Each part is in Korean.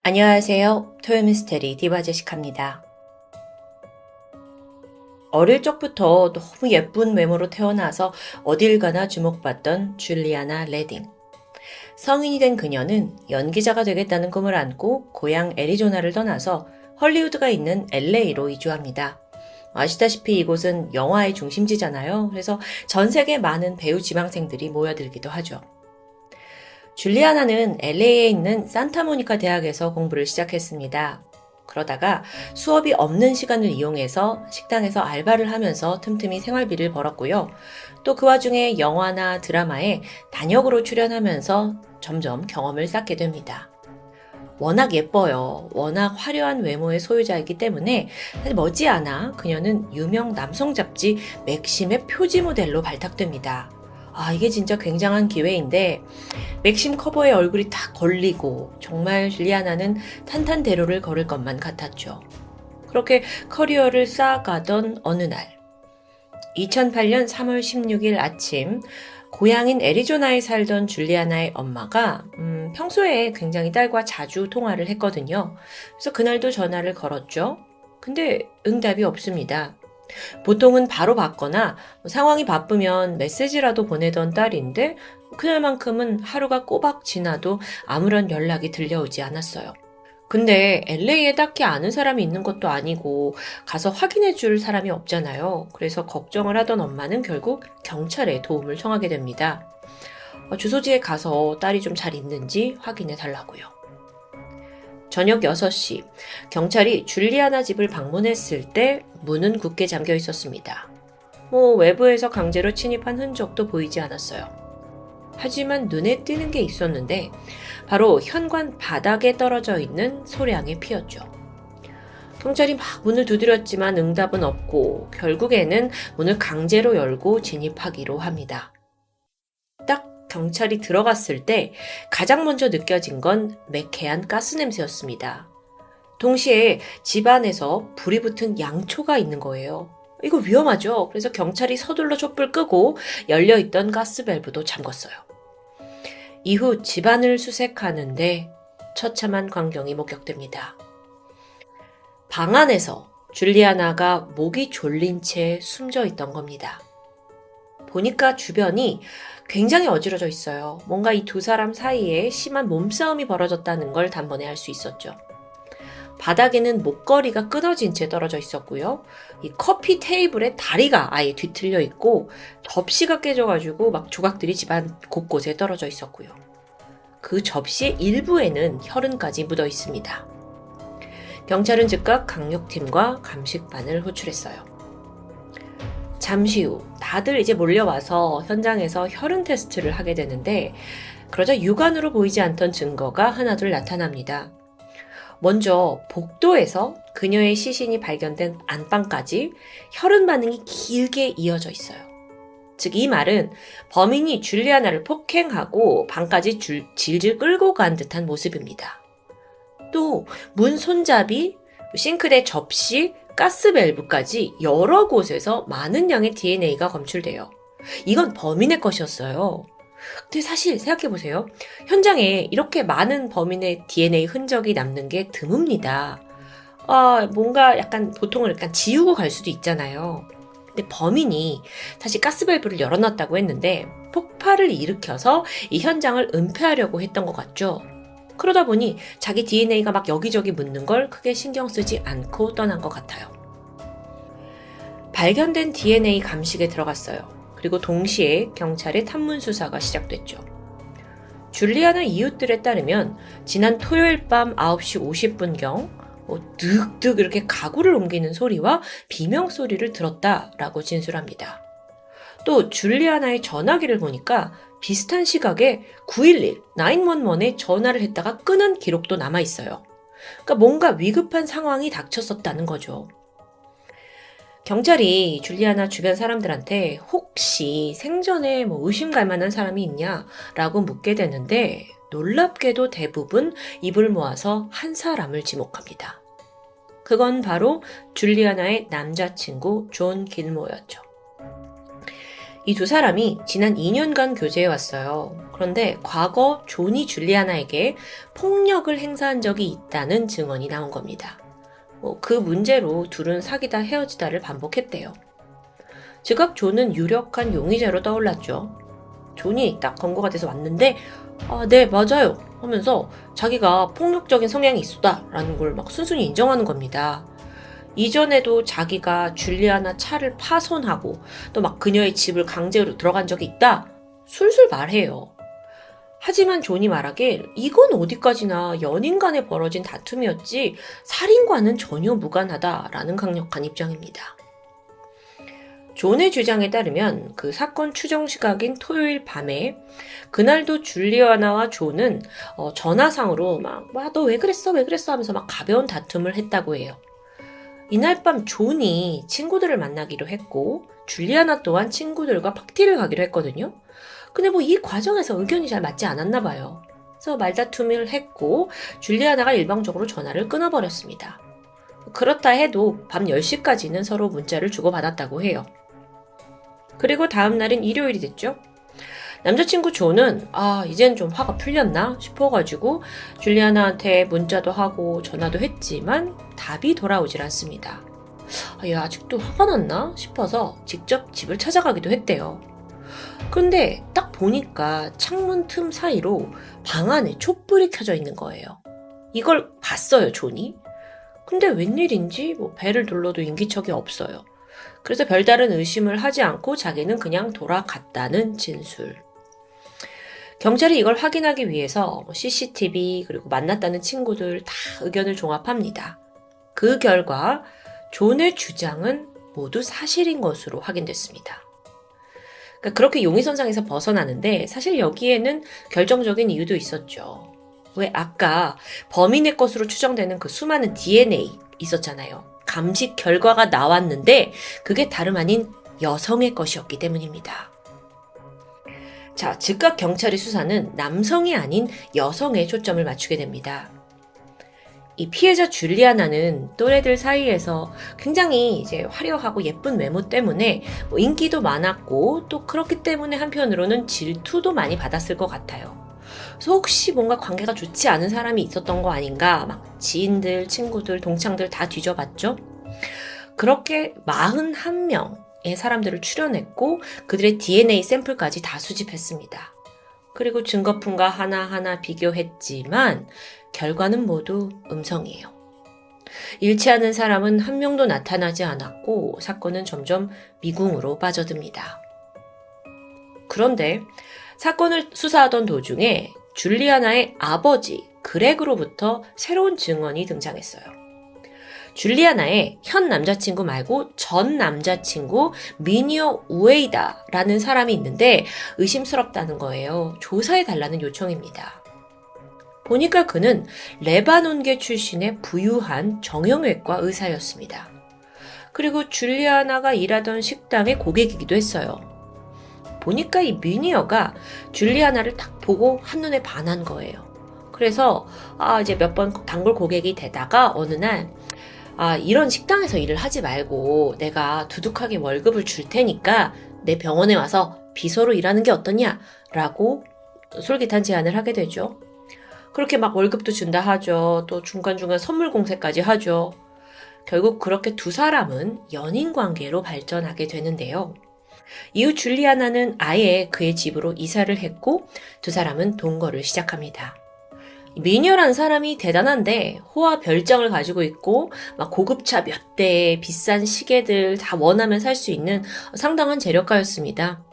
안녕하세요. 토요미스테리 디바제시카입니다. 어릴 적부터 너무 예쁜 외모로 태어나서 어딜 가나 주목받던 줄리아나 레딩. 성인이 된 그녀는 연기자가 되겠다는 꿈을 안고 고향 애리조나를 떠나서 헐리우드가 있는 LA로 이주합니다. 아시다시피 이곳은 영화의 중심지잖아요. 그래서 전 세계 많은 배우 지망생들이 모여들기도 하죠. 줄리아나는 LA에 있는 산타모니카 대학에서 공부를 시작했습니다. 그러다가 수업이 없는 시간을 이용해서 식당에서 알바를 하면서 틈틈이 생활비를 벌었고요. 또 그 와중에 영화나 드라마에 단역으로 출연하면서 점점 경험을 쌓게 됩니다. 워낙 예뻐요. 워낙 화려한 외모의 소유자이기 때문에 사실 머지않아 그녀는 유명 남성 잡지 맥심의 표지 모델로 발탁됩니다. 이게 진짜 굉장한 기회인데 맥심 커버에 얼굴이 탁 걸리고 정말 줄리아나는 탄탄대로를 걸을 것만 같았죠. 그렇게 커리어를 쌓아가던 어느 날 2008년 3월 16일 아침 고향인 애리조나에 살던 줄리아나의 엄마가 평소에 굉장히 딸과 자주 통화를 했거든요. 그래서 그날도 전화를 걸었죠. 근데 응답이 없습니다. 보통은 바로 받거나 상황이 바쁘면 메시지라도 보내던 딸인데 그날만큼은 하루가 꼬박 지나도 아무런 연락이 들려오지 않았어요. 근데 LA에 딱히 아는 사람이 있는 것도 아니고 가서 확인해 줄 사람이 없잖아요. 그래서 걱정을 하던 엄마는 결국 경찰에 도움을 청하게 됩니다. 주소지에 가서 딸이 좀 잘 있는지 확인해 달라고요. 저녁 6시 경찰이 줄리아나 집을 방문했을 때 문은 굳게 잠겨 있었습니다. 외부에서 강제로 침입한 흔적도 보이지 않았어요. 하지만 눈에 띄는 게 있었는데 바로 현관 바닥에 떨어져 있는 소량의 피였죠. 경찰이 막 문을 두드렸지만 응답은 없고 결국에는 문을 강제로 열고 진입하기로 합니다. 딱 경찰이 들어갔을 때 가장 먼저 느껴진 건 매캐한 가스 냄새였습니다. 동시에 집안에서 불이 붙은 양초가 있는 거예요. 이거 위험하죠? 그래서 경찰이 서둘러 촛불 끄고 열려있던 가스 밸브도 잠궜어요. 이후 집안을 수색하는데 처참한 광경이 목격됩니다. 방 안에서 줄리아나가 목이 졸린 채 숨져 있던 겁니다. 보니까 주변이 굉장히 어지러져 있어요. 뭔가 이 두 사람 사이에 심한 몸싸움이 벌어졌다는 걸 단번에 알 수 있었죠. 바닥에는 목걸이가 끊어진 채 떨어져 있었고요. 이 커피 테이블에 다리가 아예 뒤틀려 있고 접시가 깨져가지고 막 조각들이 집안 곳곳에 떨어져 있었고요. 그 접시의 일부에는 혈흔까지 묻어 있습니다. 경찰은 즉각 강력팀과 감식반을 호출했어요. 잠시 후 다들 이제 몰려와서 현장에서 혈흔 테스트를 하게 되는데 그러자 육안으로 보이지 않던 증거가 하나둘 나타납니다. 먼저 복도에서 그녀의 시신이 발견된 안방까지 혈흔 반응이 길게 이어져 있어요. 즉 이 말은 범인이 줄리아나를 폭행하고 방까지 질질 끌고 간 듯한 모습입니다. 또 문 손잡이, 싱크대 접시, 가스 밸브까지 여러 곳에서 많은 양의 DNA가 검출돼요. 이건 범인의 것이었어요. 근데 사실 생각해보세요. 현장에 이렇게 많은 범인의 DNA 흔적이 남는 게 드뭅니다. 뭔가 약간 보통은 약간 지우고 갈 수도 있잖아요. 근데 범인이 사실 가스밸브를 열어놨다고 했는데 폭발을 일으켜서 이 현장을 은폐하려고 했던 것 같죠. 그러다 보니 자기 DNA가 막 여기저기 묻는 걸 크게 신경 쓰지 않고 떠난 것 같아요. 발견된 DNA 감식에 들어갔어요. 그리고 동시에 경찰의 탐문 수사가 시작됐죠. 줄리아나 이웃들에 따르면 지난 토요일 밤 9시 50분경 득득 이렇게 가구를 옮기는 소리와 비명소리를 들었다라고 진술합니다. 또 줄리아나의 전화기를 보니까 비슷한 시각에 911, 911에 전화를 했다가 끊은 기록도 남아있어요. 그러니까 뭔가 위급한 상황이 닥쳤었다는 거죠. 경찰이 줄리아나 주변 사람들한테 혹시 생전에 의심 갈 만한 사람이 있냐라고 묻게 되는데 놀랍게도 대부분 입을 모아서 한 사람을 지목합니다. 그건 바로 줄리아나의 남자친구 존 길모였죠. 이 두 사람이 지난 2년간 교제해 왔어요. 그런데 과거 존이 줄리아나에게 폭력을 행사한 적이 있다는 증언이 나온 겁니다. 그 문제로 둘은 사귀다 헤어지다를 반복했대요. 즉각 존은 유력한 용의자로 떠올랐죠. 존이 딱 검거가 돼서 왔는데 네 맞아요 하면서 자기가 폭력적인 성향이 있었다라는 걸 막 순순히 인정하는 겁니다. 이전에도 자기가 줄리아나 차를 파손하고 또 막 그녀의 집을 강제로 들어간 적이 있다 술술 말해요. 하지만 존이 말하길 이건 어디까지나 연인 간에 벌어진 다툼이었지 살인과는 전혀 무관하다라는 강력한 입장입니다. 존의 주장에 따르면 그 사건 추정 시각인 토요일 밤에 그날도 줄리아나와 존은 전화상으로 너 왜 그랬어 하면서 막 가벼운 다툼을 했다고 해요. 이날 밤 존이 친구들을 만나기로 했고 줄리아나 또한 친구들과 파티를 가기로 했거든요. 근데 이 과정에서 의견이 잘 맞지 않았나 봐요. 그래서 말다툼을 했고 줄리아나가 일방적으로 전화를 끊어버렸습니다. 그렇다 해도 밤 10시까지는 서로 문자를 주고받았다고 해요. 그리고 다음 날은 일요일이 됐죠. 남자친구 존은 이젠 좀 화가 풀렸나 싶어가지고 줄리아나한테 문자도 하고 전화도 했지만 답이 돌아오질 않습니다. 얘 아직도 화가 났나 싶어서 직접 집을 찾아가기도 했대요. 근데 딱 보니까 창문 틈 사이로 방 안에 촛불이 켜져 있는 거예요. 이걸 봤어요, 존이. 근데 웬일인지 벨을 눌러도 인기척이 없어요. 그래서 별다른 의심을 하지 않고 자기는 그냥 돌아갔다는 진술. 경찰이 이걸 확인하기 위해서 CCTV 그리고 만났다는 친구들 다 의견을 종합합니다. 그 결과 존의 주장은 모두 사실인 것으로 확인됐습니다. 그러니까 그렇게 용의선상에서 벗어나는데 사실 여기에는 결정적인 이유도 있었죠. 왜 아까 범인의 것으로 추정되는 그 수많은 DNA 있었잖아요. 감식 결과가 나왔는데 그게 다름 아닌 여성의 것이었기 때문입니다. 자, 즉각 경찰의 수사는 남성이 아닌 여성에 초점을 맞추게 됩니다. 이 피해자 줄리아나는 또래들 사이에서 굉장히 화려하고 예쁜 외모 때문에 인기도 많았고 또 그렇기 때문에 한편으로는 질투도 많이 받았을 것 같아요. 그래서 혹시 뭔가 관계가 좋지 않은 사람이 있었던 거 아닌가 지인들, 친구들, 동창들 다 뒤져봤죠. 그렇게 41명의 사람들을 추려냈고 그들의 DNA 샘플까지 다 수집했습니다. 그리고 증거품과 하나하나 비교했지만 결과는 모두 음성이에요. 일치하는 사람은 한 명도 나타나지 않았고 사건은 점점 미궁으로 빠져듭니다. 그런데 사건을 수사하던 도중에 줄리아나의 아버지 그렉으로부터 새로운 증언이 등장했어요. 줄리아나의 현 남자친구 말고 전 남자친구 미니어 우에이다라는 사람이 있는데 의심스럽다는 거예요. 조사해달라는 요청입니다. 보니까 그는 레바논계 출신의 부유한 정형외과 의사였습니다. 그리고 줄리아나가 일하던 식당의 고객이기도 했어요. 보니까 이 미니어가 줄리아나를 딱 보고 한눈에 반한 거예요. 그래서 이제 몇 번 단골 고객이 되다가 어느 날 이런 식당에서 일을 하지 말고 내가 두둑하게 월급을 줄 테니까 내 병원에 와서 비서로 일하는 게 어떠냐? 라고 솔깃한 제안을 하게 되죠. 그렇게 월급도 준다 하죠. 또 중간중간 선물 공세까지 하죠. 결국 그렇게 두 사람은 연인 관계로 발전하게 되는데요. 이후 줄리아나는 아예 그의 집으로 이사를 했고 두 사람은 동거를 시작합니다. 미녀라는 사람이 대단한데 호화 별장을 가지고 있고 고급차 몇 대에 비싼 시계들 다 원하면 살 수 있는 상당한 재력가였습니다.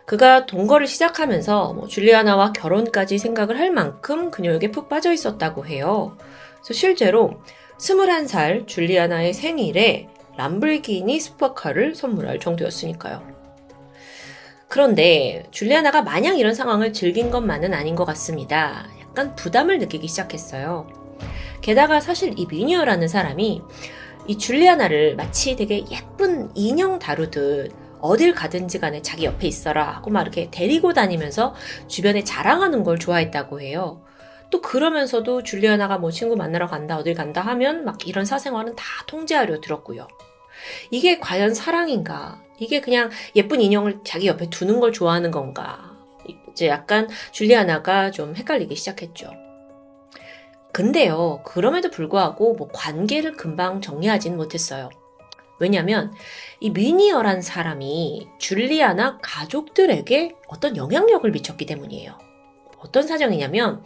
그가 동거를 시작하면서 줄리아나와 결혼까지 생각을 할 만큼 그녀에게 푹 빠져 있었다고 해요. 그래서 실제로 21살 줄리아나의 생일에 람보르기니 슈퍼카를 선물할 정도였으니까요. 그런데 줄리아나가 마냥 이런 상황을 즐긴 것만은 아닌 것 같습니다. 약간 부담을 느끼기 시작했어요. 게다가 사실 이 미니어라는 사람이 이 줄리아나를 마치 되게 예쁜 인형 다루듯 어딜 가든지 간에 자기 옆에 있어라 하고 이렇게 데리고 다니면서 주변에 자랑하는 걸 좋아했다고 해요. 또 그러면서도 줄리아나가 친구 만나러 간다 어딜 간다 하면 이런 사생활은 다 통제하려 들었고요. 이게 과연 사랑인가? 이게 그냥 예쁜 인형을 자기 옆에 두는 걸 좋아하는 건가? 이제 약간 줄리아나가 좀 헷갈리기 시작했죠. 근데요, 그럼에도 불구하고 뭐 관계를 금방 정리하진 못했어요. 왜냐면 이 미니어란 사람이 줄리아나 가족들에게 어떤 영향력을 미쳤기 때문이에요. 어떤 사정이냐면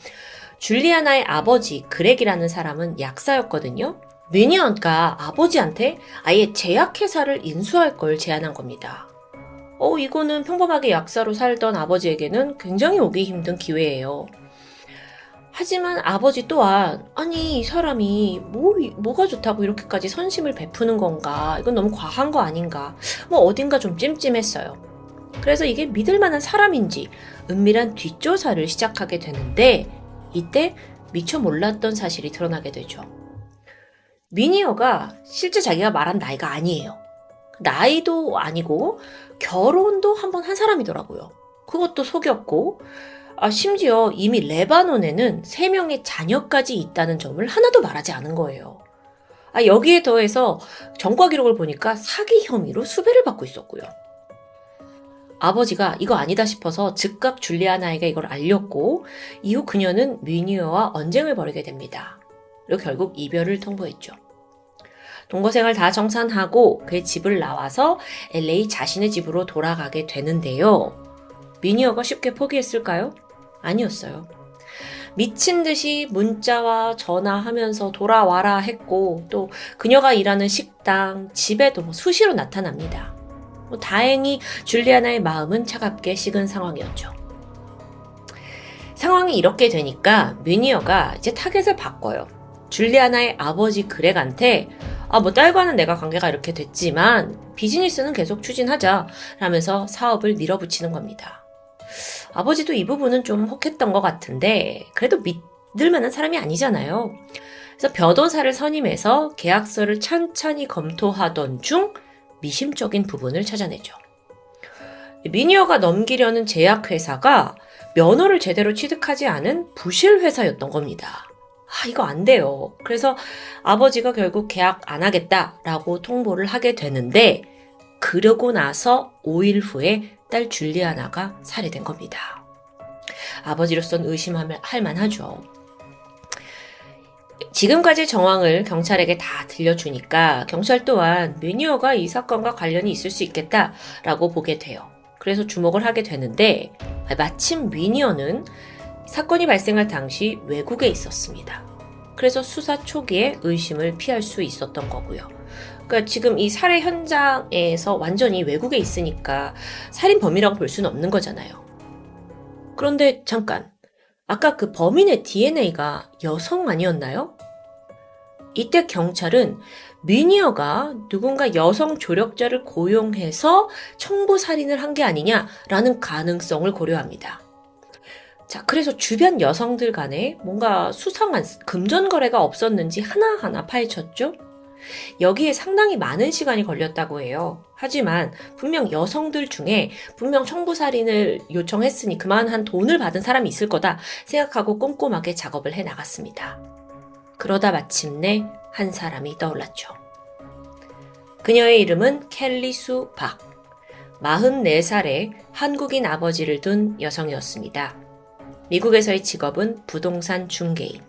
줄리아나의 아버지 그렉이라는 사람은 약사였거든요. 미니어가 아버지한테 아예 제약회사를 인수할 걸 제안한 겁니다. 이거는 평범하게 약사로 살던 아버지에게는 굉장히 오기 힘든 기회예요. 하지만 아버지 또한 아니 이 사람이 뭐가 좋다고 이렇게까지 선심을 베푸는 건가, 이건 너무 과한 거 아닌가, 뭐 어딘가 좀 찜찜했어요. 그래서 이게 믿을 만한 사람인지 은밀한 뒷조사를 시작하게 되는데 이때 미처 몰랐던 사실이 드러나게 되죠. 미니어가 실제 자기가 말한 나이가 아니에요. 나이도 아니고 결혼도 한번 한 사람이더라고요. 그것도 속였고 심지어 이미 레바논에는 3명의 자녀까지 있다는 점을 하나도 말하지 않은 거예요. 여기에 더해서 전과 기록을 보니까 사기 혐의로 수배를 받고 있었고요. 아버지가 이거 아니다 싶어서 즉각 줄리아나에게 이걸 알렸고 이후 그녀는 미니어와 언쟁을 벌이게 됩니다. 그리고 결국 이별을 통보했죠. 동거생활 다 정산하고 그의 집을 나와서 LA 자신의 집으로 돌아가게 되는데요. 미니어가 쉽게 포기했을까요? 아니었어요. 미친 듯이 문자와 전화하면서 돌아와라 했고 또 그녀가 일하는 식당, 집에도 수시로 나타납니다. 다행히 줄리아나의 마음은 차갑게 식은 상황이었죠. 상황이 이렇게 되니까 미니어가 이제 타겟을 바꿔요. 줄리아나의 아버지 그렉한테 딸과는 내가 관계가 이렇게 됐지만 비즈니스는 계속 추진하자 라면서 사업을 밀어붙이는 겁니다. 아버지도 이 부분은 좀 혹했던 것 같은데 그래도 믿을 만한 사람이 아니잖아요. 그래서 변호사를 선임해서 계약서를 찬찬히 검토하던 중 미심쩍은 부분을 찾아내죠. 미니어가 넘기려는 제약회사가 면허를 제대로 취득하지 않은 부실 회사였던 겁니다. 이거 안 돼요. 그래서 아버지가 결국 계약 안 하겠다라고 통보를 하게 되는데 그러고 나서 5일 후에 딸 줄리아나가 살해된 겁니다. 아버지로선 의심할 만하죠. 지금까지 정황을 경찰에게 다 들려주니까 경찰 또한 미니어가 이 사건과 관련이 있을 수 있겠다라고 보게 돼요. 그래서 주목을 하게 되는데 마침 미니어는 사건이 발생할 당시 외국에 있었습니다. 그래서 수사 초기에 의심을 피할 수 있었던 거고요. 그러니까 지금 이 살해 현장에서 완전히 외국에 있으니까 살인범이라고 볼 수는 없는 거잖아요. 그런데 잠깐, 아까 그 범인의 DNA가 여성 아니었나요? 이때 경찰은 미니어가 누군가 여성 조력자를 고용해서 청부 살인을 한 게 아니냐라는 가능성을 고려합니다. 자, 그래서 주변 여성들 간에 뭔가 수상한 금전 거래가 없었는지 하나하나 파헤쳤죠? 여기에 상당히 많은 시간이 걸렸다고 해요. 하지만 분명 여성들 중에 분명 청부살인을 요청했으니 그만한 돈을 받은 사람이 있을 거다 생각하고 꼼꼼하게 작업을 해 나갔습니다. 그러다 마침내 한 사람이 떠올랐죠. 그녀의 이름은 켈리 수 박. 44살의 한국인 아버지를 둔 여성이었습니다. 미국에서의 직업은 부동산 중개인.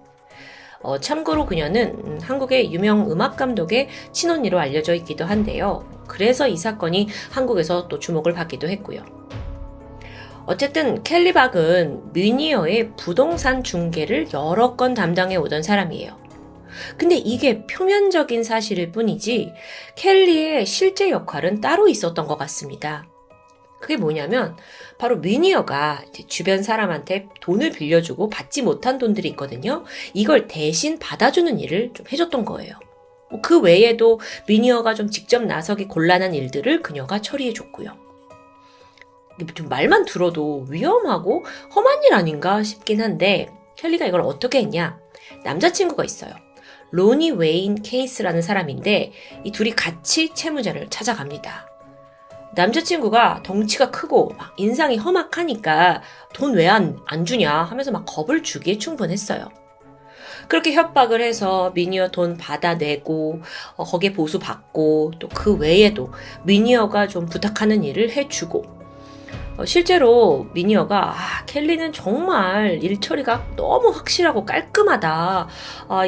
참고로 그녀는 한국의 유명 음악 감독의 친언니로 알려져 있기도 한데요. 그래서 이 사건이 한국에서 또 주목을 받기도 했고요. 어쨌든 켈리 박은 미니어의 부동산 중개를 여러 건 담당해 오던 사람이에요. 근데 이게 표면적인 사실일 뿐이지 켈리의 실제 역할은 따로 있었던 것 같습니다. 그게 뭐냐면 바로 미니어가 주변 사람한테 돈을 빌려주고 받지 못한 돈들이 있거든요. 이걸 대신 받아주는 일을 좀 해줬던 거예요. 그 외에도 미니어가 좀 직접 나서기 곤란한 일들을 그녀가 처리해줬고요. 좀 말만 들어도 위험하고 험한 일 아닌가 싶긴 한데 켈리가 이걸 어떻게 했냐? 남자친구가 있어요. 로니 웨인 케이스라는 사람인데 이 둘이 같이 채무자를 찾아갑니다. 남자친구가 덩치가 크고 막 인상이 험악하니까 돈 왜 안 주냐 하면서 막 겁을 주기에 충분했어요. 그렇게 협박을 해서 미니어 돈 받아내고 거기에 보수 받고 또 그 외에도 미니어가 좀 부탁하는 일을 해주고 실제로 미니어가 켈리는 정말 일 처리가 너무 확실하고 깔끔하다.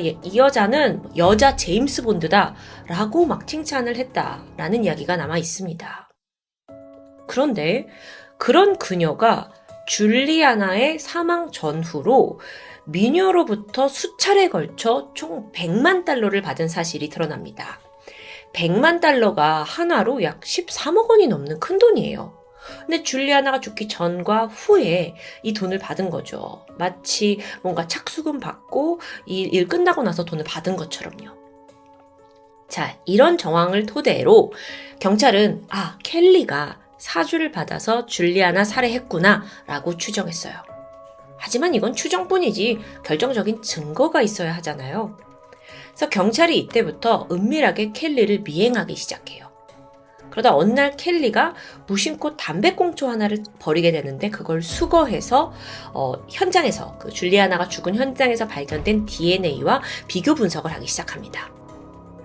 이 여자는 여자 제임스 본드다 라고 막 칭찬을 했다라는 이야기가 남아 있습니다. 그런데 그런 그녀가 줄리아나의 사망 전후로 미녀로부터 수차례에 걸쳐 총 100만 달러를 받은 사실이 드러납니다. 100만 달러가 하나로 약 13억 원이 넘는 큰 돈이에요. 근데 줄리아나가 죽기 전과 후에 이 돈을 받은 거죠. 마치 뭔가 착수금 받고 이 일 끝나고 나서 돈을 받은 것처럼요. 자, 이런 정황을 토대로 경찰은 켈리가 사주를 받아서 줄리아나 살해했구나 라고 추정했어요. 하지만 이건 추정뿐이지 결정적인 증거가 있어야 하잖아요. 그래서 경찰이 이때부터 은밀하게 켈리를 미행하기 시작해요. 그러다 어느 날 켈리가 무심코 담배꽁초 하나를 버리게 되는데 그걸 수거해서 현장에서 그 줄리아나가 죽은 현장에서 발견된 DNA와 비교 분석을 하기 시작합니다.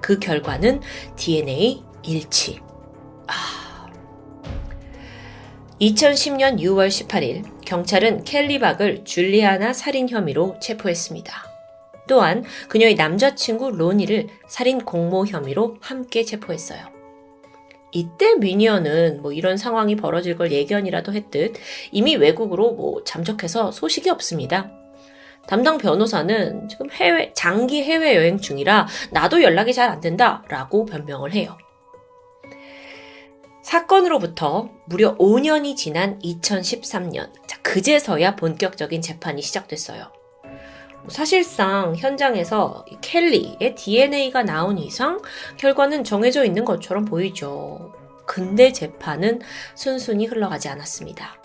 그 결과는 DNA 일치. 2010년 6월 18일 경찰은 켈리 박을 줄리아나 살인 혐의로 체포했습니다. 또한 그녀의 남자친구 로니를 살인 공모 혐의로 함께 체포했어요. 이때 미니어는 이런 상황이 벌어질 걸 예견이라도 했듯 이미 외국으로 잠적해서 소식이 없습니다. 담당 변호사는 지금 장기 해외여행 중이라 나도 연락이 잘 안 된다 라고 변명을 해요. 사건으로부터 무려 5년이 지난 2013년, 그제서야 본격적인 재판이 시작됐어요. 사실상 현장에서 켈리의 DNA가 나온 이상 결과는 정해져 있는 것처럼 보이죠. 근데 재판은 순순히 흘러가지 않았습니다.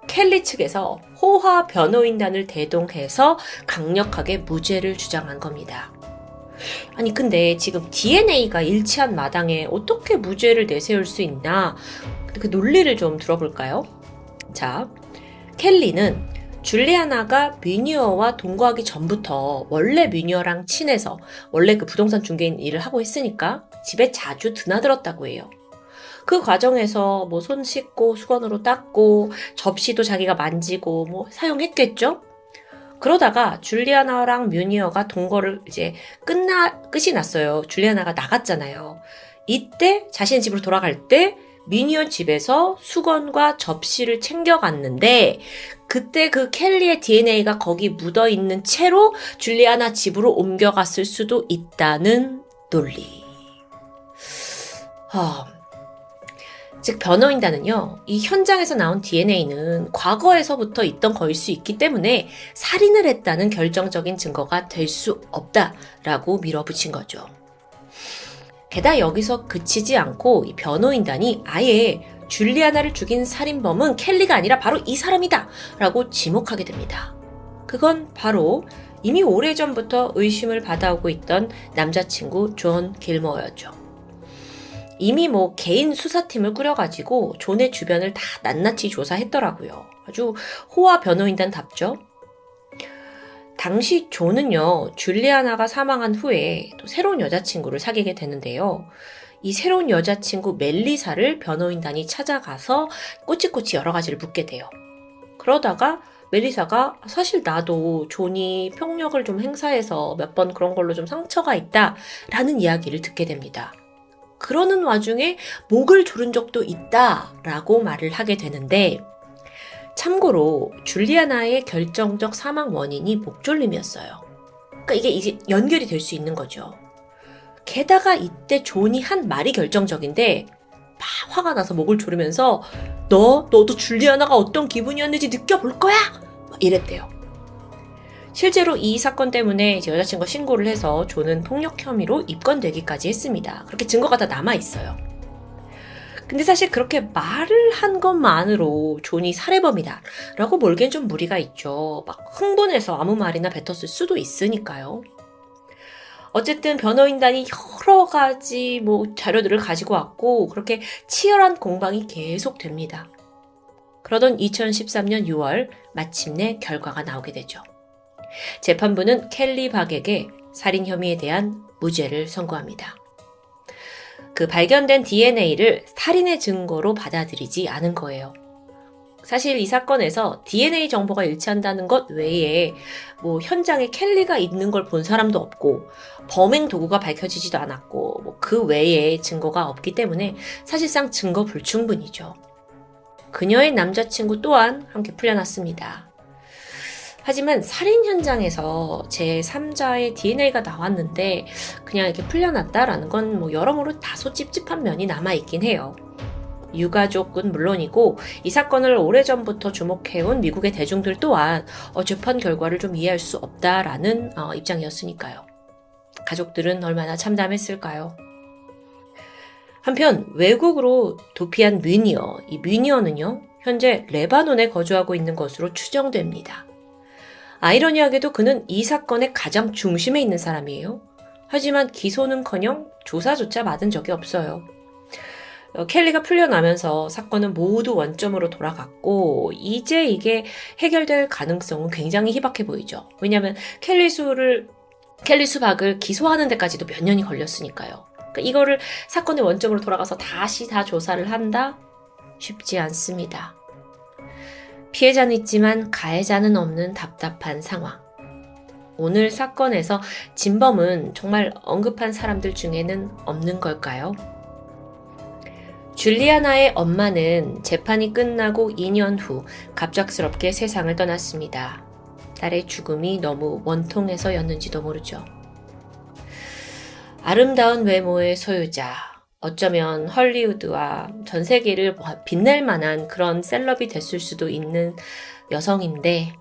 켈리 측에서 호화 변호인단을 대동해서 강력하게 무죄를 주장한 겁니다. 아니 근데 지금 DNA가 일치한 마당에 어떻게 무죄를 내세울 수 있나? 그 논리를 좀 들어볼까요? 자, 켈리는 줄리아나가 미니어와 동거하기 전부터 원래 미니어랑 친해서 원래 그 부동산 중개인 일을 하고 있으니까 집에 자주 드나들었다고 해요. 그 과정에서 손 씻고 수건으로 닦고 접시도 자기가 만지고 사용했겠죠? 그러다가 줄리아나랑 미니어가 동거를 이제 끝이 났어요. 줄리아나가 나갔잖아요. 이때 자신의 집으로 돌아갈 때 미니어 집에서 수건과 접시를 챙겨갔는데 그때 그 켈리의 DNA가 거기 묻어있는 채로 줄리아나 집으로 옮겨갔을 수도 있다는 논리. 즉 변호인단은요, 이 현장에서 나온 DNA는 과거에서부터 있던 거일 수 있기 때문에 살인을 했다는 결정적인 증거가 될 수 없다라고 밀어붙인 거죠. 게다가 여기서 그치지 않고 이 변호인단이 아예 줄리아나를 죽인 살인범은 켈리가 아니라 바로 이 사람이다 라고 지목하게 됩니다. 그건 바로 이미 오래전부터 의심을 받아오고 있던 남자친구 존 길모어였죠. 이미 개인 수사팀을 꾸려가지고 존의 주변을 다 낱낱이 조사했더라고요. 아주 호화 변호인단답죠. 당시 존은요, 줄리아나가 사망한 후에 또 새로운 여자친구를 사귀게 되는데요. 이 새로운 여자친구 멜리사를 변호인단이 찾아가서 꼬치꼬치 여러 가지를 묻게 돼요. 그러다가 멜리사가 사실 나도 존이 폭력을 좀 행사해서 몇 번 그런 걸로 좀 상처가 있다라는 이야기를 듣게 됩니다. 그러는 와중에 목을 조른 적도 있다라고 말을 하게 되는데 참고로 줄리아나의 결정적 사망 원인이 목졸림이었어요. 그러니까 이게 이제 연결이 될 수 있는 거죠. 게다가 이때 존이 한 말이 결정적인데 막 화가 나서 목을 조르면서 너도 줄리아나가 어떤 기분이었는지 느껴볼 거야! 막 이랬대요. 실제로 이 사건 때문에 제 여자친구가 신고를 해서 존은 폭력 혐의로 입건되기까지 했습니다. 그렇게 증거가 다 남아있어요. 근데 사실 그렇게 말을 한 것만으로 존이 살해범이다 라고 몰기엔 좀 무리가 있죠. 막 흥분해서 아무 말이나 뱉었을 수도 있으니까요. 어쨌든 변호인단이 여러 가지 자료들을 가지고 왔고 그렇게 치열한 공방이 계속됩니다. 그러던 2013년 6월 마침내 결과가 나오게 되죠. 재판부는 켈리 박에게 살인 혐의에 대한 무죄를 선고합니다. 그 발견된 DNA를 살인의 증거로 받아들이지 않은 거예요. 사실 이 사건에서 DNA 정보가 일치한다는 것 외에 현장에 켈리가 있는 걸 본 사람도 없고 범행 도구가 밝혀지지도 않았고 그 외에 증거가 없기 때문에 사실상 증거 불충분이죠. 그녀의 남자친구 또한 함께 풀려났습니다. 하지만 살인 현장에서 제3자의 DNA가 나왔는데 그냥 이렇게 풀려났다라는 건 여러모로 다소 찝찝한 면이 남아있긴 해요. 유가족은 물론이고 이 사건을 오래전부터 주목해온 미국의 대중들 또한 재판 결과를 좀 이해할 수 없다라는 입장이었으니까요. 가족들은 얼마나 참담했을까요? 한편 외국으로 도피한 뮤니어, 이 뮤니어는요 현재 레바논에 거주하고 있는 것으로 추정됩니다. 아이러니하게도 그는 이 사건의 가장 중심에 있는 사람이에요. 하지만 기소는커녕 조사조차 받은 적이 없어요. 켈리가 풀려나면서 사건은 모두 원점으로 돌아갔고 이제 이게 해결될 가능성은 굉장히 희박해 보이죠. 왜냐하면 켈리 수박을 기소하는 데까지도 몇 년이 걸렸으니까요. 그러니까 이거를 사건의 원점으로 돌아가서 다시 다 조사를 한다? 쉽지 않습니다. 피해자는 있지만 가해자는 없는 답답한 상황. 오늘 사건에서 진범은 정말 언급한 사람들 중에는 없는 걸까요? 줄리아나의 엄마는 재판이 끝나고 2년 후 갑작스럽게 세상을 떠났습니다. 딸의 죽음이 너무 원통해서였는지도 모르죠. 아름다운 외모의 소유자, 어쩌면 헐리우드와 전 세계를 빛낼 만한 그런 셀럽이 됐을 수도 있는 여성인데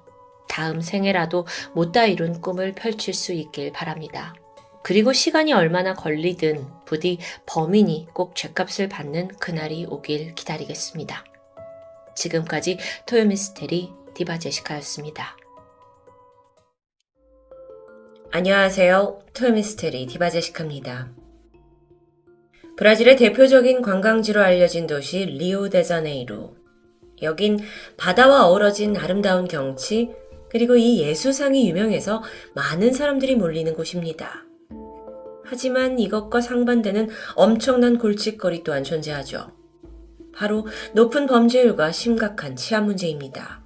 다음 생애라도 못다 이룬 꿈을 펼칠 수 있길 바랍니다. 그리고 시간이 얼마나 걸리든 부디 범인이 꼭 죗값을 받는 그날이 오길 기다리겠습니다. 지금까지 토요미스테리 디바제시카였습니다. 안녕하세요. 토요미스테리 디바제시카입니다. 브라질의 대표적인 관광지로 알려진 도시 리오데자네이루. 여긴 바다와 어우러진 아름다운 경치, 그리고 이 예수상이 유명해서 많은 사람들이 몰리는 곳입니다. 하지만 이것과 상반되는 엄청난 골칫거리 또한 존재하죠. 바로 높은 범죄율과 심각한 치안 문제입니다.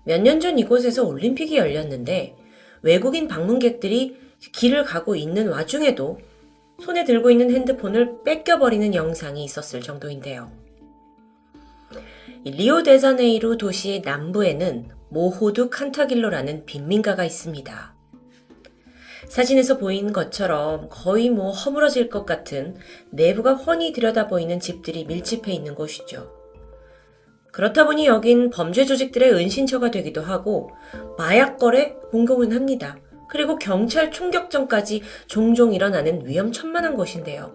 몇 년 전 이곳에서 올림픽이 열렸는데 외국인 방문객들이 길을 가고 있는 와중에도 손에 들고 있는 핸드폰을 뺏겨버리는 영상이 있었을 정도인데요. 리오데자네이루 도시의 남부에는 모호두 칸타길로라는 빈민가가 있습니다. 사진에서 보인 것처럼 거의 허물어질 것 같은 내부가 훤히 들여다보이는 집들이 밀집해 있는 곳이죠. 그렇다 보니 여긴 범죄 조직들의 은신처가 되기도 하고 마약 거래 공공은 합니다. 그리고 경찰 총격전까지 종종 일어나는 위험천만한 곳인데요.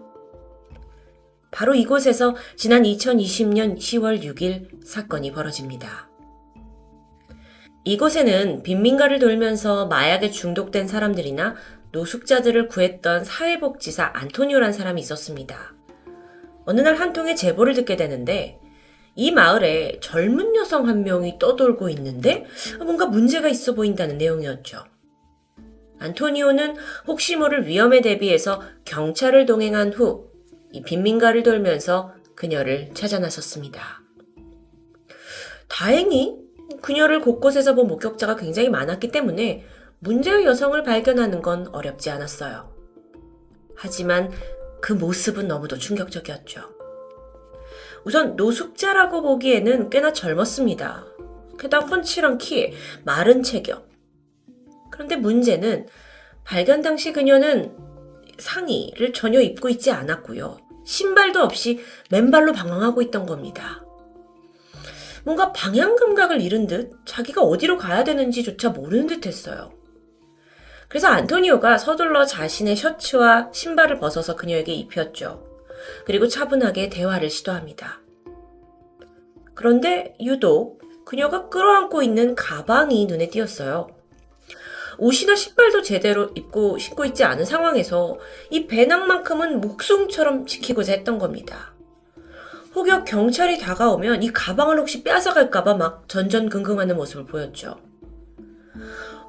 바로 이곳에서 지난 2020년 10월 6일 사건이 벌어집니다. 이곳에는 빈민가를 돌면서 마약에 중독된 사람들이나 노숙자들을 구했던 사회복지사 안토니오란 사람이 있었습니다. 어느 날 한 통의 제보를 듣게 되는데 이 마을에 젊은 여성 한 명이 떠돌고 있는데 뭔가 문제가 있어 보인다는 내용이었죠. 안토니오는 혹시 모를 위험에 대비해서 경찰을 동행한 후 이 빈민가를 돌면서 그녀를 찾아 나섰습니다. 다행히 그녀를 곳곳에서 본 목격자가 굉장히 많았기 때문에 문제의 여성을 발견하는 건 어렵지 않았어요. 하지만 그 모습은 너무도 충격적이었죠. 우선 노숙자라고 보기에는 꽤나 젊었습니다. 게다가 훤칠한 키에 마른 체격. 그런데 문제는 발견 당시 그녀는 상의를 전혀 입고 있지 않았고요. 신발도 없이 맨발로 방황하고 있던 겁니다. 뭔가 방향 감각을 잃은 듯 자기가 어디로 가야 되는지조차 모르는 듯 했어요. 그래서 안토니오가 서둘러 자신의 셔츠와 신발을 벗어서 그녀에게 입혔죠. 그리고 차분하게 대화를 시도합니다. 그런데 유독 그녀가 끌어안고 있는 가방이 눈에 띄었어요. 옷이나 신발도 제대로 신고 있지 않은 상황에서 이 배낭만큼은 목숨처럼 지키고자 했던 겁니다. 혹여 경찰이 다가오면 이 가방을 혹시 뺏어갈까봐 막 전전긍긍하는 모습을 보였죠.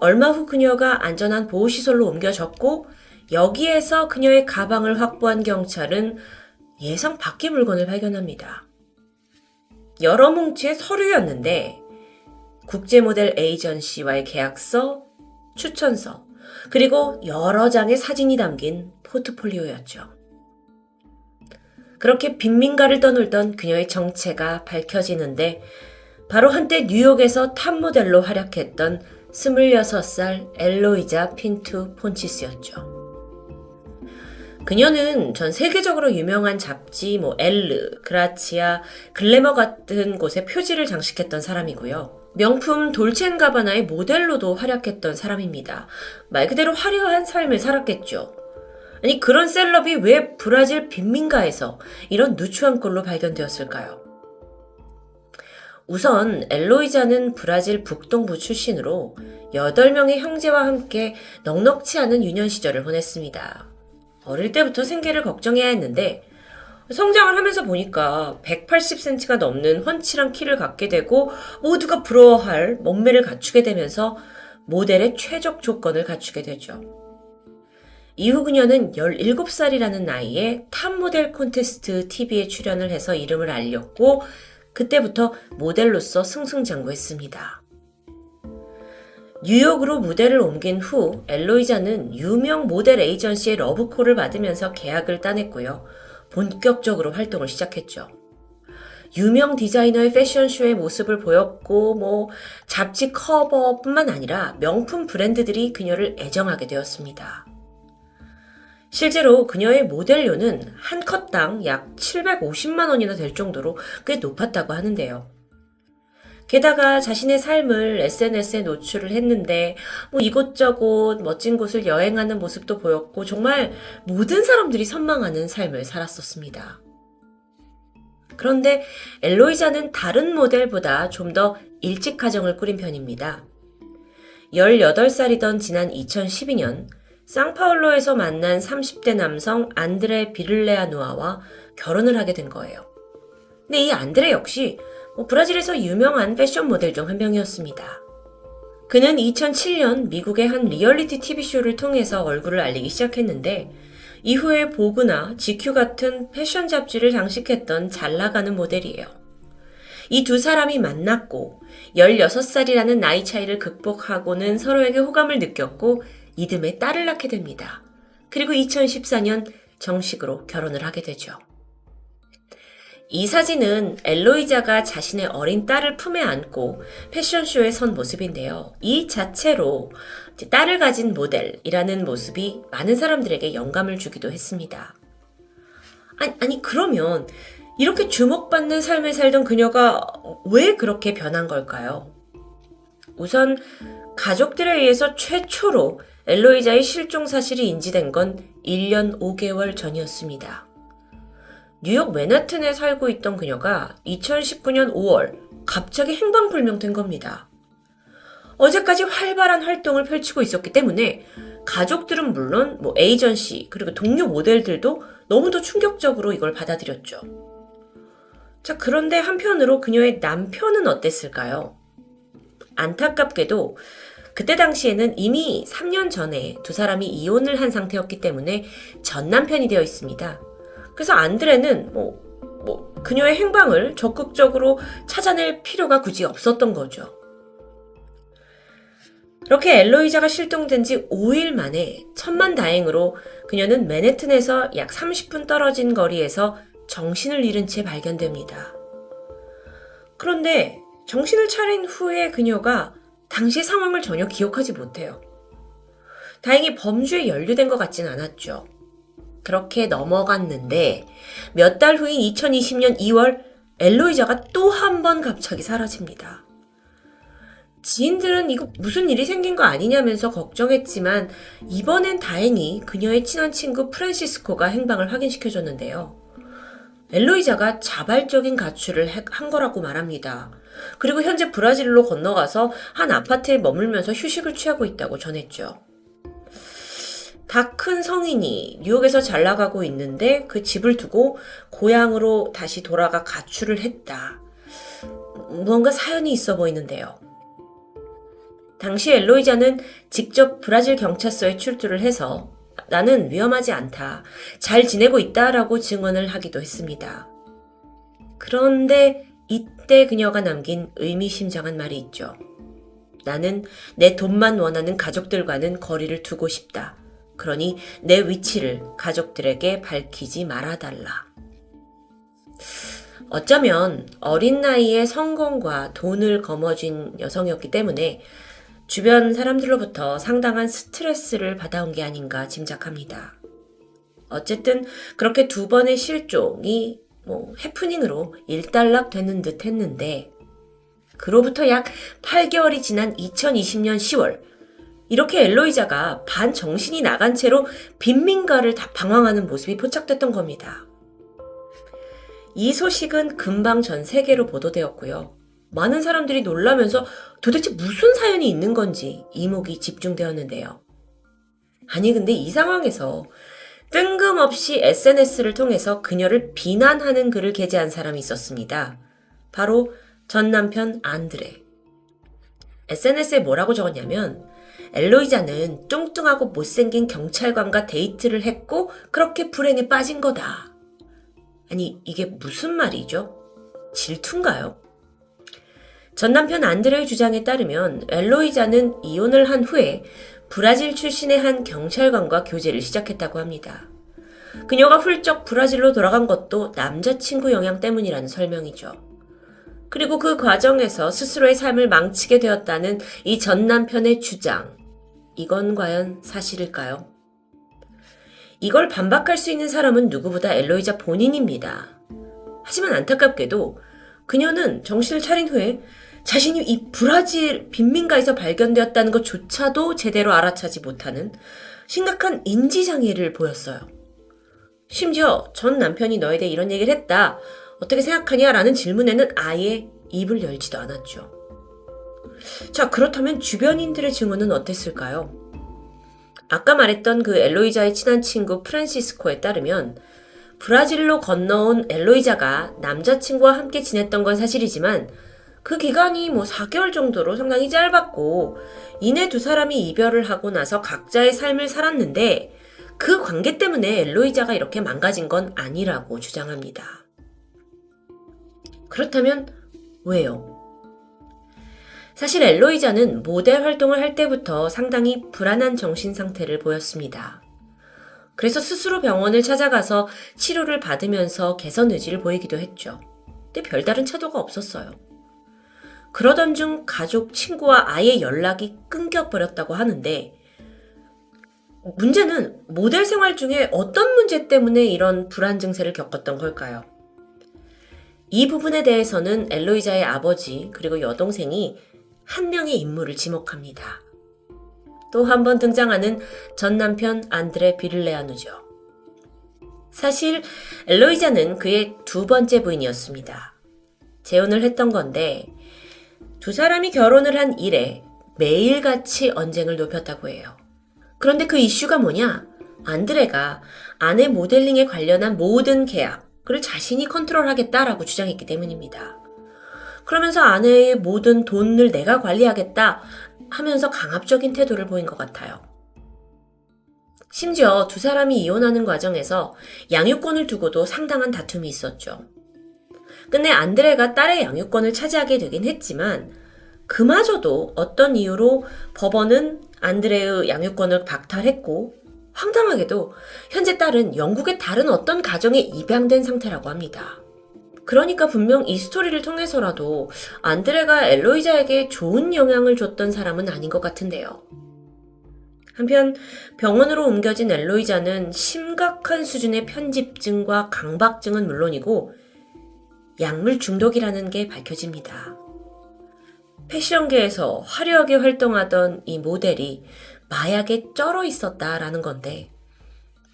얼마 후 그녀가 안전한 보호시설로 옮겨졌고 여기에서 그녀의 가방을 확보한 경찰은 예상 밖의 물건을 발견합니다. 여러 뭉치의 서류였는데 국제모델 에이전시와의 계약서, 추천서, 그리고 여러 장의 사진이 담긴 포트폴리오였죠. 그렇게 빈민가를 떠놀던 그녀의 정체가 밝혀지는데 바로 한때 뉴욕에서 탑모델로 활약했던 26살 엘로이자 핀투 폰치스였죠. 그녀는 전 세계적으로 유명한 잡지 엘르, 그라치아, 글래머 같은 곳에 표지를 장식했던 사람이고요. 명품 돌체앤가바나의 모델로도 활약했던 사람입니다. 말 그대로 화려한 삶을 살았겠죠. 아니 그런 셀럽이 왜 브라질 빈민가에서 이런 누추한 꼴로 발견되었을까요? 우선 엘로이자는 브라질 북동부 출신으로 8명의 형제와 함께 넉넉치 않은 유년 시절을 보냈습니다. 어릴 때부터 생계를 걱정해야 했는데 성장을 하면서 보니까 180cm가 넘는 훤칠한 키를 갖게 되고 모두가 부러워할 몸매를 갖추게 되면서 모델의 최적 조건을 갖추게 되죠. 이후 그녀는 17살이라는 나이에 탑모델 콘테스트 TV에 출연을 해서 이름을 알렸고 그때부터 모델로서 승승장구했습니다. 뉴욕으로 무대를 옮긴 후 엘로이자는 유명 모델 에이전시의 러브콜을 받으면서 계약을 따냈고요. 본격적으로 활동을 시작했죠. 유명 디자이너의 패션쇼의 모습을 보였고 잡지 커버뿐만 아니라 명품 브랜드들이 그녀를 애정하게 되었습니다. 실제로 그녀의 모델료는 한 컷당 약 750만 원이나 될 정도로 꽤 높았다고 하는데요. 게다가 자신의 삶을 SNS에 노출을 했는데 이곳저곳 멋진 곳을 여행하는 모습도 보였고 정말 모든 사람들이 선망하는 삶을 살았었습니다. 그런데 엘로이자는 다른 모델보다 좀 더 일찍 가정을 꾸린 편입니다. 18살이던 지난 2012년 상파울로에서 만난 30대 남성 안드레 비를레아누아와 결혼을 하게 된 거예요. 근데 이 안드레 역시 브라질에서 유명한 패션 모델 중 한 명이었습니다. 그는 2007년 미국의 한 리얼리티 TV쇼를 통해서 얼굴을 알리기 시작했는데 이후에 보그나 GQ 같은 패션 잡지를 장식했던 잘 나가는 모델이에요. 이 두 사람이 만났고 16살이라는 나이 차이를 극복하고는 서로에게 호감을 느꼈고 이듬해 딸을 낳게 됩니다. 그리고 2014년 정식으로 결혼을 하게 되죠. 이 사진은 엘로이자가 자신의 어린 딸을 품에 안고 패션쇼에 선 모습인데요. 이 자체로 딸을 가진 모델이라는 모습이 많은 사람들에게 영감을 주기도 했습니다. 아니 그러면 이렇게 주목받는 삶을 살던 그녀가 왜 그렇게 변한 걸까요? 우선 가족들에 의해서 최초로 엘로이자의 실종 사실이 인지된 건 1년 5개월 전이었습니다. 뉴욕 맨하튼에 살고 있던 그녀가 2019년 5월 갑자기 행방불명된 겁니다. 어제까지 활발한 활동을 펼치고 있었기 때문에 가족들은 물론 에이전시 그리고 동료 모델들도 너무도 충격적으로 이걸 받아들였죠. 자, 그런데 한편으로 그녀의 남편은 어땠을까요? 안타깝게도 그때 당시에는 이미 3년 전에 두 사람이 이혼을 한 상태였기 때문에 전 남편이 되어 있습니다. 그래서 안드레는 그녀의 행방을 적극적으로 찾아낼 필요가 굳이 없었던 거죠. 그렇게 엘로이자가 실종된 지 5일 만에 천만다행으로 그녀는 맨해튼에서 약 30분 떨어진 거리에서 정신을 잃은 채 발견됩니다. 그런데 정신을 차린 후에 그녀가 당시의 상황을 전혀 기억하지 못해요. 다행히 범죄에 연루된 것 같진 않았죠. 그렇게 넘어갔는데 몇 달 후인 2020년 2월 엘로이자가 또 한 번 갑자기 사라집니다. 지인들은 이거 무슨 일이 생긴 거 아니냐면서 걱정했지만 이번엔 다행히 그녀의 친한 친구 프란시스코가 행방을 확인시켜줬는데요. 엘로이자가 자발적인 가출을 한 거라고 말합니다. 그리고 현재 브라질로 건너가서 한 아파트에 머물면서 휴식을 취하고 있다고 전했죠. 다 큰 성인이 뉴욕에서 잘 나가고 있는데 그 집을 두고 고향으로 다시 돌아가 가출을 했다. 무언가 사연이 있어 보이는데요. 당시 엘로이자는 직접 브라질 경찰서에 출두를 해서 나는 위험하지 않다, 잘 지내고 있다라고 증언을 하기도 했습니다. 그런데 이때 그녀가 남긴 의미심장한 말이 있죠. 나는 내 돈만 원하는 가족들과는 거리를 두고 싶다. 그러니 내 위치를 가족들에게 밝히지 말아달라. 어쩌면 어린 나이에 성공과 돈을 거머쥔 여성이었기 때문에 주변 사람들로부터 상당한 스트레스를 받아온 게 아닌가 짐작합니다. 어쨌든 그렇게 두 번의 실종이 해프닝으로 일단락 되는 듯 했는데 그로부터 약 8개월이 지난 2020년 10월 이렇게 엘로이자가 반정신이 나간 채로 빈민가를 다 방황하는 모습이 포착됐던 겁니다. 이 소식은 금방 전 세계로 보도되었고요. 많은 사람들이 놀라면서 도대체 무슨 사연이 있는 건지 이목이 집중되었는데요. 아니 근데 이 상황에서 뜬금없이 SNS를 통해서 그녀를 비난하는 글을 게재한 사람이 있었습니다. 바로 전 남편 안드레. SNS에 뭐라고 적었냐면 엘로이자는 뚱뚱하고 못생긴 경찰관과 데이트를 했고 그렇게 불행에 빠진 거다. 아니 이게 무슨 말이죠? 질투인가요? 전 남편 안드레의 주장에 따르면 엘로이자는 이혼을 한 후에 브라질 출신의 한 경찰관과 교제를 시작했다고 합니다. 그녀가 훌쩍 브라질로 돌아간 것도 남자친구 영향 때문이라는 설명이죠. 그리고 그 과정에서 스스로의 삶을 망치게 되었다는 이 전 남편의 주장. 이건 과연 사실일까요? 이걸 반박할 수 있는 사람은 누구보다 엘로이자 본인입니다. 하지만 안타깝게도 그녀는 정신을 차린 후에 자신이 이 브라질 빈민가에서 발견되었다는 것조차도 제대로 알아차지 못하는 심각한 인지장애를 보였어요. 심지어 전 남편이 너에 대해 이런 얘기를 했다. 어떻게 생각하냐? 라는 질문에는 아예 입을 열지도 않았죠. 자, 그렇다면 주변인들의 증언은 어땠을까요? 아까 말했던 그 엘로이자의 친한 친구 프란시스코에 따르면 브라질로 건너온 엘로이자가 남자친구와 함께 지냈던 건 사실이지만 그 기간이 4개월 정도로 상당히 짧았고 이내 두 사람이 이별을 하고 나서 각자의 삶을 살았는데 그 관계 때문에 엘로이자가 이렇게 망가진 건 아니라고 주장합니다. 그렇다면 왜요? 사실 엘로이자는 모델 활동을 할 때부터 상당히 불안한 정신 상태를 보였습니다. 그래서 스스로 병원을 찾아가서 치료를 받으면서 개선 의지를 보이기도 했죠. 근데 별다른 차도가 없었어요. 그러던 중 가족, 친구와 아예 연락이 끊겨버렸다고 하는데 문제는 모델 생활 중에 어떤 문제 때문에 이런 불안 증세를 겪었던 걸까요? 이 부분에 대해서는 엘로이자의 아버지 그리고 여동생이 한 명의 인물을 지목합니다. 또 한 번 등장하는 전 남편 안드레 비를레아누죠. 사실 엘로이자는 그의 두 번째 부인이었습니다. 재혼을 했던 건데 두 사람이 결혼을 한 이래 매일같이 언쟁을 높였다고 해요. 그런데 그 이슈가 뭐냐? 안드레가 아내 모델링에 관련한 모든 계약을 자신이 컨트롤하겠다라고 주장했기 때문입니다. 그러면서 아내의 모든 돈을 내가 관리하겠다 하면서 강압적인 태도를 보인 것 같아요. 심지어 두 사람이 이혼하는 과정에서 양육권을 두고도 상당한 다툼이 있었죠. 끝내 안드레가 딸의 양육권을 차지하게 되긴 했지만 그마저도 어떤 이유로 법원은 안드레의 양육권을 박탈했고 황당하게도 현재 딸은 영국의 다른 어떤 가정에 입양된 상태라고 합니다. 그러니까 분명 이 스토리를 통해서라도 안드레가 엘로이자에게 좋은 영향을 줬던 사람은 아닌 것 같은데요. 한편 병원으로 옮겨진 엘로이자는 심각한 수준의 편집증과 강박증은 물론이고 약물 중독이라는 게 밝혀집니다. 패션계에서 화려하게 활동하던 이 모델이 마약에 쩔어 있었다라는 건데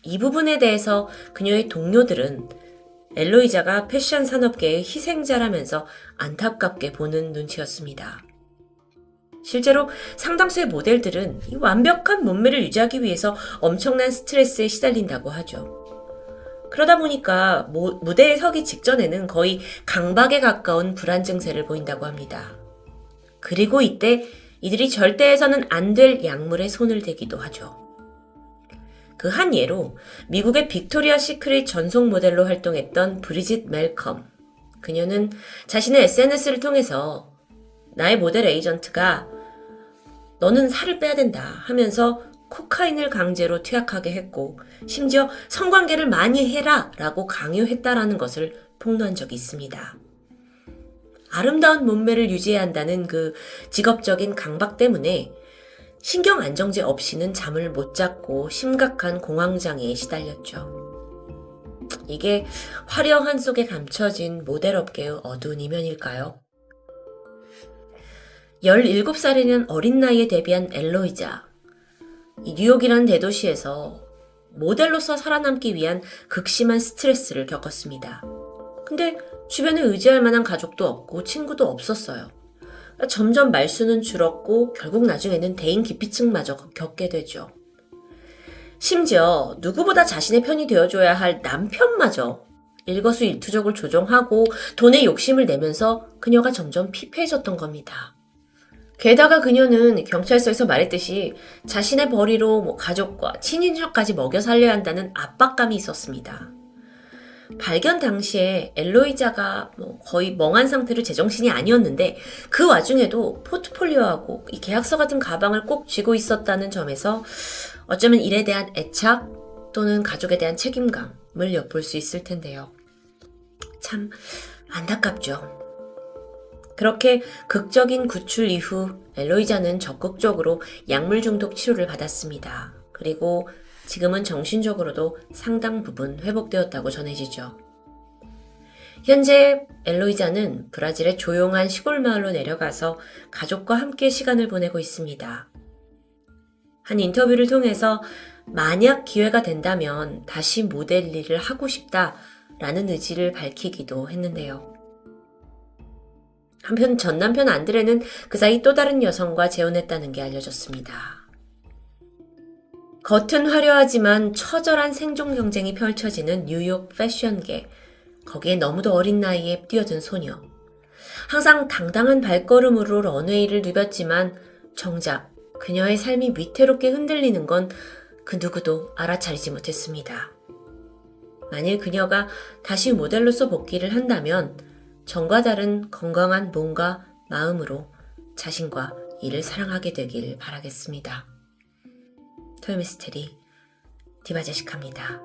이 부분에 대해서 그녀의 동료들은 엘로이자가 패션 산업계의 희생자라면서 안타깝게 보는 눈치였습니다. 실제로 상당수의 모델들은 이 완벽한 몸매를 유지하기 위해서 엄청난 스트레스에 시달린다고 하죠. 그러다 보니까 무대에 서기 직전에는 거의 강박에 가까운 불안 증세를 보인다고 합니다. 그리고 이때 이들이 절대 해서는 안 될 약물에 손을 대기도 하죠. 그 한 예로 미국의 빅토리아 시크릿 전속 모델로 활동했던 브리짓 멜컴. 그녀는 자신의 SNS를 통해서 나의 모델 에이전트가 너는 살을 빼야 된다 하면서 코카인을 강제로 투약하게 했고 심지어 성관계를 많이 해라 라고 강요했다라는 것을 폭로한 적이 있습니다. 아름다운 몸매를 유지해야 한다는 그 직업적인 강박 때문에 신경 안정제 없이는 잠을 못 잤고 심각한 공황장애에 시달렸죠. 이게 화려한 속에 감춰진 모델업계의 어두운 이면일까요? 17살이는 어린 나이에 데뷔한 엘로이자. 이 뉴욕이라는 대도시에서 모델로서 살아남기 위한 극심한 스트레스를 겪었습니다. 근데 주변에 의지할 만한 가족도 없고 친구도 없었어요. 점점 말수는 줄었고 결국 나중에는 대인 기피증마저 겪게 되죠. 심지어 누구보다 자신의 편이 되어줘야 할 남편마저 일거수일투족을 조종하고 돈에 욕심을 내면서 그녀가 점점 피폐해졌던 겁니다. 게다가 그녀는 경찰서에서 말했듯이 자신의 벌이로 가족과 친인척까지 먹여 살려야 한다는 압박감이 있었습니다. 발견 당시에 엘로이자가 거의 멍한 상태로 제정신이 아니었는데 그 와중에도 포트폴리오하고 이 계약서 같은 가방을 꼭 쥐고 있었다는 점에서 어쩌면 일에 대한 애착 또는 가족에 대한 책임감을 엿볼 수 있을 텐데요. 참 안타깝죠. 그렇게 극적인 구출 이후 엘로이자는 적극적으로 약물 중독 치료를 받았습니다. 그리고 지금은 정신적으로도 상당 부분 회복되었다고 전해지죠. 현재 엘로이자는 브라질의 조용한 시골 마을로 내려가서 가족과 함께 시간을 보내고 있습니다. 한 인터뷰를 통해서 만약 기회가 된다면 다시 모델 일을 하고 싶다라는 의지를 밝히기도 했는데요. 한편 전 남편 안드레는 그 사이 또 다른 여성과 재혼했다는 게 알려졌습니다. 겉은 화려하지만 처절한 생존 경쟁이 펼쳐지는 뉴욕 패션계. 거기에 너무도 어린 나이에 뛰어든 소녀. 항상 당당한 발걸음으로 런웨이를 누볐지만 정작 그녀의 삶이 위태롭게 흔들리는 건 그 누구도 알아차리지 못했습니다. 만일 그녀가 다시 모델로서 복귀를 한다면 전과 다른 건강한 몸과 마음으로 자신과 이를 사랑하게 되길 바라겠습니다. 토요미스테리 디바제시카입니다.